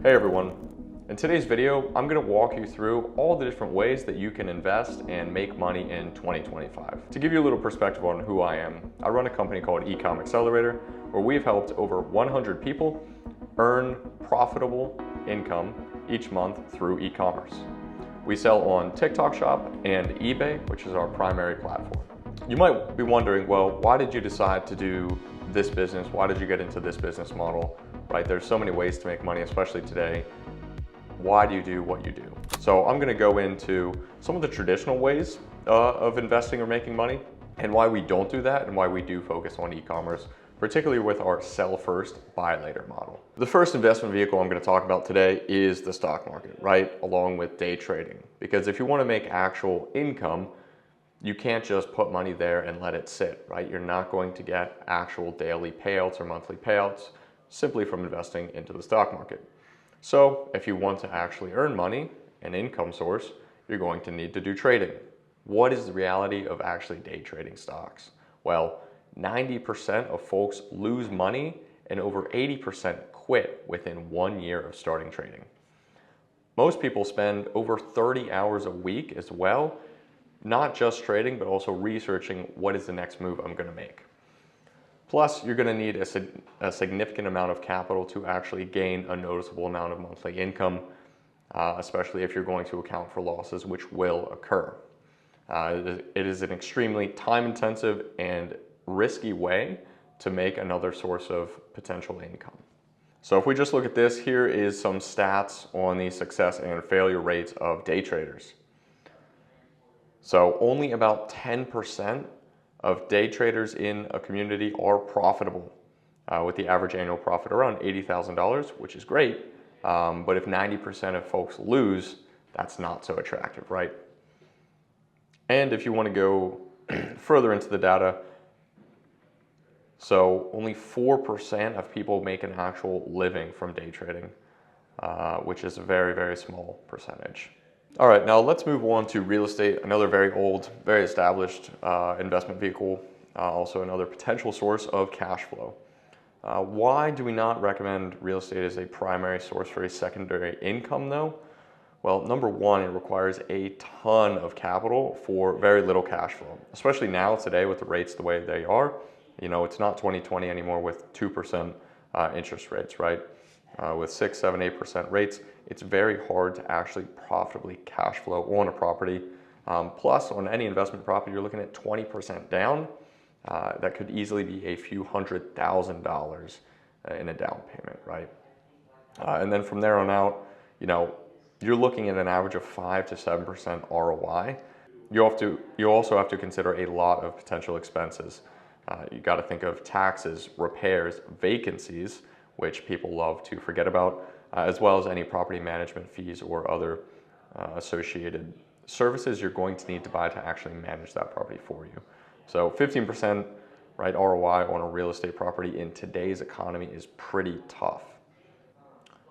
Hey everyone, in today's video I'm going to walk you through all the different ways that you can invest and make money in 2025. To give you a little perspective on who I am, I run a company called Ecom Accelerator where we've helped over 100 people earn profitable income each month through e-commerce. We sell on TikTok Shop and eBay, which is our primary platform. You might be wondering, well, why did you decide to do this business? Why did you get into this business model? Right? There's so many ways to make money, especially today. Why do you do what you do? So I'm going to go into some of the traditional ways of investing or making money and why we don't do that and why we do focus on e-commerce, particularly with our sell first, buy later model. The first investment vehicle I'm going to talk about today is the stock market, right? Along with day trading. Because if you want to make actual income, you can't just put money there and let it sit, right? You're not going to get actual daily payouts or monthly payouts simply from investing into the stock market. So if you want to actually earn money, an income source, you're going to need to do trading. What is the reality of actually day trading stocks? Well, 90% of folks lose money and over 80% quit within 1 year of starting trading. Most people spend over 30 hours a week as well, not just trading, but also researching what is the next move I'm going to make. Plus, you're going to need a significant amount of capital to actually gain a noticeable amount of monthly income, especially if you're going to account for losses, which will occur. It is an extremely time-intensive and risky way to make another source of potential income. So if we just look at this, here is some stats on the success and failure rates of day traders. So only about 10% of day traders in a community are profitable, with the average annual profit around $80,000, which is great. But if 90% of folks lose, that's not so attractive, right? And if you want to go further into the data, so only 4% of people make an actual living from day trading, which is a very, very small percentage. All right, now let's move on to real estate, another very old, very established investment vehicle, also another potential source of cash flow. Why do we not recommend real estate as a primary source for a secondary income though? Well, number one, it requires a ton of capital for very little cash flow, especially now today with the rates the way they are. You know, it's not 2020 anymore with 2% interest rates, right? With 6, 7, 8% rates, it's very hard to actually profitably cash flow on a property. Plus, on any investment property, you're looking at 20% down. That could easily be a few $100,000 in a down payment, right? And then from there on out, you know, you're looking at an average of 5 to 7% ROI. You also have to consider a lot of potential expenses. You got to think of taxes, repairs, vacancies, which people love to forget about, as well as any property management fees or other associated services you're going to need to buy to actually manage that property for you. So 15% right, ROI on a real estate property in today's economy is pretty tough.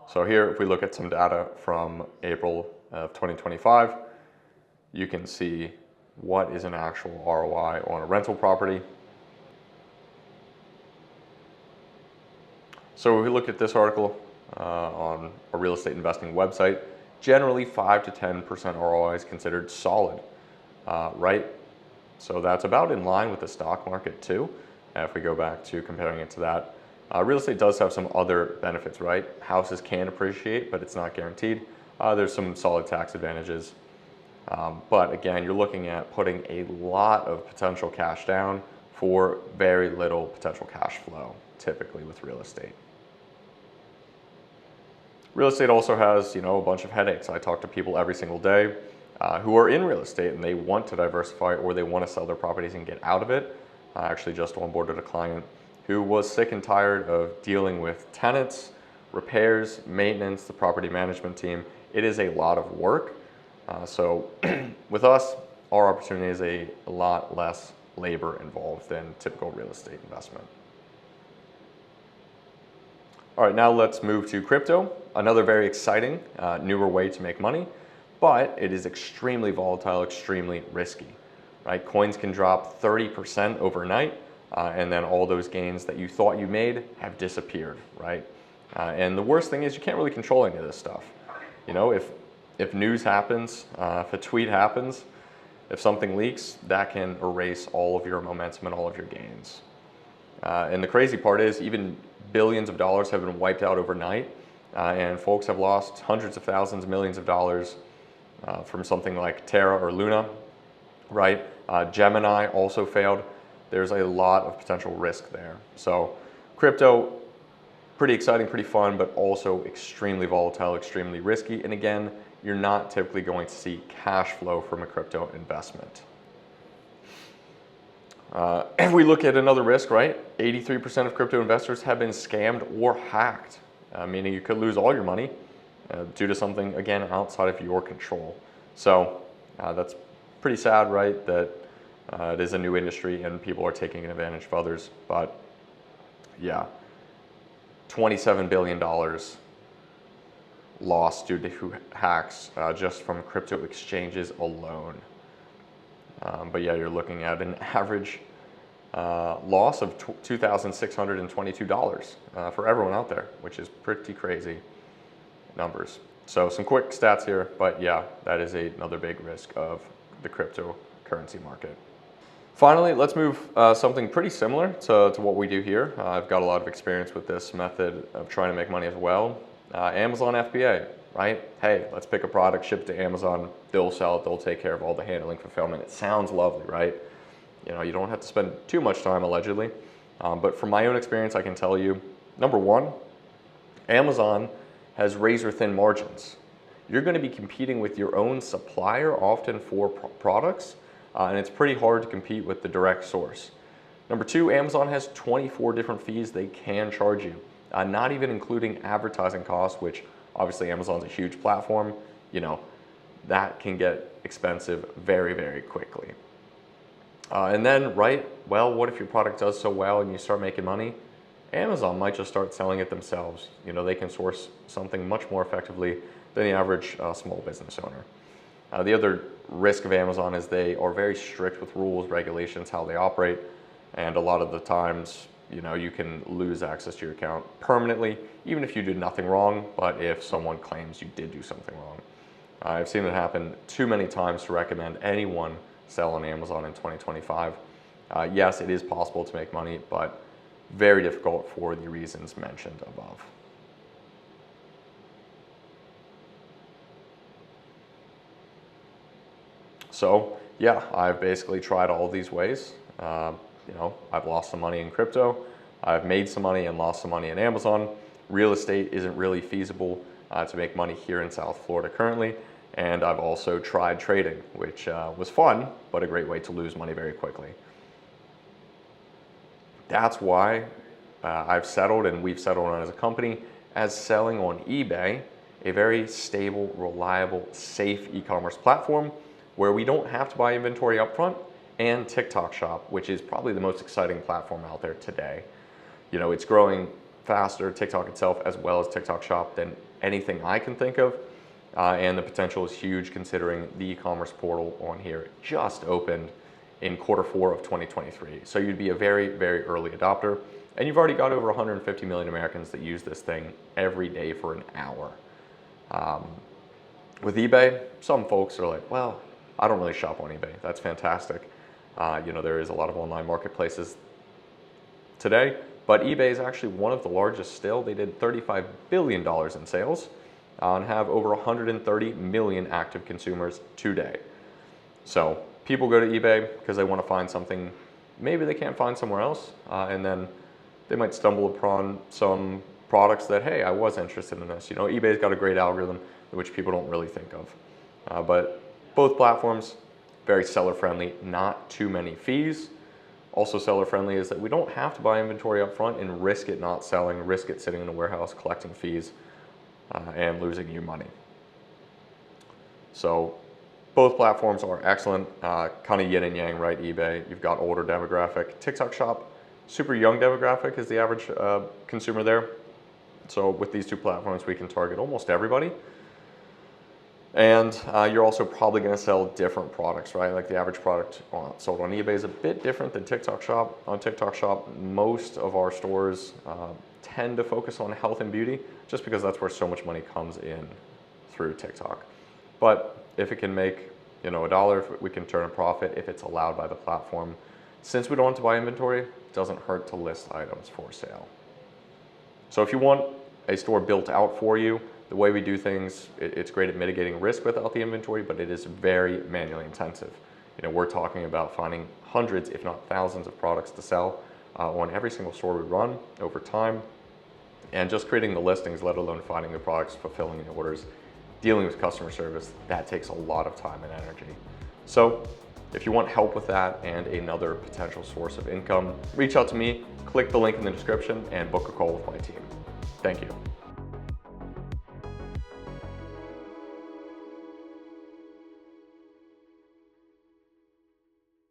So here, if we look at some data from April of 2025, you can see what is an actual ROI on a rental property. So if we look at this article on a real estate investing website, generally 5 to 10% ROI is considered solid, right? So that's about in line with the stock market too. If we go back to comparing it to that, real estate does have some other benefits, right? Houses can appreciate, but it's not guaranteed. There's some solid tax advantages. But again, you're looking at putting a lot of potential cash down for very little potential cash flow, typically with real estate. Real estate also has, you know, a bunch of headaches. I talk to people every single day who are in real estate and they want to diversify or they want to sell their properties and get out of it. I actually just onboarded a client who was sick and tired of dealing with tenants, repairs, maintenance, the property management team. It is a lot of work. So with us, our opportunity is a lot less labor involved than typical real estate investment. All right, now let's move to crypto, another very exciting, newer way to make money, but it is extremely volatile, extremely risky, right? Coins can drop 30% overnight, and then all those gains that you thought you made have disappeared, right? And the worst thing is you can't really control any of this stuff. You know, if news happens, if a tweet happens, if something leaks, that can erase all of your momentum and all of your gains. And the crazy part is even billions of dollars have been wiped out overnight, and folks have lost hundreds of thousands, millions of dollars from something like Terra or Luna, right? Gemini also failed. There's a lot of potential risk there. So crypto, pretty exciting, pretty fun, but also extremely volatile, extremely risky. And again, you're not typically going to see cash flow from a crypto investment. If we look at another risk, right? 83% of crypto investors have been scammed or hacked, meaning you could lose all your money due to something, again, outside of your control. So that's pretty sad, right? That it is a new industry and people are taking advantage of others. But yeah, $27 billion lost due to hacks just from crypto exchanges alone. But yeah, you're looking at an average loss of $2,622 for everyone out there, which is pretty crazy numbers. So some quick stats here, but yeah, that is another big risk of the cryptocurrency market. Finally, let's move something pretty similar to what we do here. I've got a lot of experience with this method of trying to make money as well. Amazon FBA, right? Hey, let's pick a product, ship it to Amazon, they'll sell it, they'll take care of all the handling, fulfillment. It sounds lovely, right? You know, you don't have to spend too much time allegedly. But from my own experience, I can tell you, number one, Amazon has razor thin margins. You're going to be competing with your own supplier often for products, and it's pretty hard to compete with the direct source. Number two, Amazon has 24 different fees they can charge you, not even including advertising costs, which obviously Amazon's a huge platform. You know, that can get expensive very, very quickly. And then, right, well, what if your product does so well and you start making money? Amazon might just start selling it themselves. You know, they can source something much more effectively than the average small business owner. The other risk of Amazon is they are very strict with rules, regulations, how they operate, and a lot of the times, you know, you can lose access to your account permanently, even if you did nothing wrong, but if someone claims you did do something wrong. I've seen it happen too many times to recommend anyone sell on Amazon in 2025. Yes, it is possible to make money, but very difficult for the reasons mentioned above. So yeah, I've basically tried all of these ways. You know, I've lost some money in crypto. I've made some money and lost some money in Amazon. Real estate isn't really feasible to make money here in South Florida currently. And I've also tried trading, which was fun, but a great way to lose money very quickly. That's why I've settled, and we've settled on as a company, as selling on eBay, a very stable, reliable, safe e-commerce platform where we don't have to buy inventory upfront, and TikTok Shop, which is probably the most exciting platform out there today. You know, it's growing faster, TikTok itself, as well as TikTok Shop, than anything I can think of. And the potential is huge considering the e-commerce portal on here just opened in Q4 of 2023. So you'd be a very, very early adopter. And you've already got over 150 million Americans that use this thing every day for an hour. With eBay, some folks are like, well, I don't really shop on eBay. That's fantastic. You know, there is a lot of online marketplaces today, but eBay is actually one of the largest still. They did $35 billion in sales and have over 130 million active consumers today. So people go to eBay because they want to find something maybe they can't find somewhere else, and then they might stumble upon some products that, hey, I was interested in this. You know, eBay's got a great algorithm which people don't really think of. But both platforms, very seller friendly, not too many fees. Also seller friendly is that we don't have to buy inventory up front and risk it not selling, risk it sitting in a warehouse collecting fees and losing you money. So both platforms are excellent, kind of yin and yang, right? eBay, you've got older demographic. TikTok Shop, super young demographic is the average consumer there. So with these two platforms, we can target almost everybody. And you're also probably going to sell different products, right? Like the average product sold on eBay is a bit different than TikTok Shop. On TikTok Shop, most of our stores tend to focus on health and beauty just because that's where so much money comes in through TikTok. But if it can make, you know, $1, if we can turn a profit, if it's allowed by the platform, since we don't want to buy inventory, it doesn't hurt to list items for sale. So if you want a store built out for you, the way we do things, it's great at mitigating risk without the inventory, but it is very manually intensive. You know, we're talking about finding hundreds, if not thousands of products to sell on every single store we run over time. And just creating the listings, let alone finding the products, fulfilling the orders, dealing with customer service, that takes a lot of time and energy. So if you want help with that and another potential source of income, reach out to me, click the link in the description, and book a call with my team. Thank you.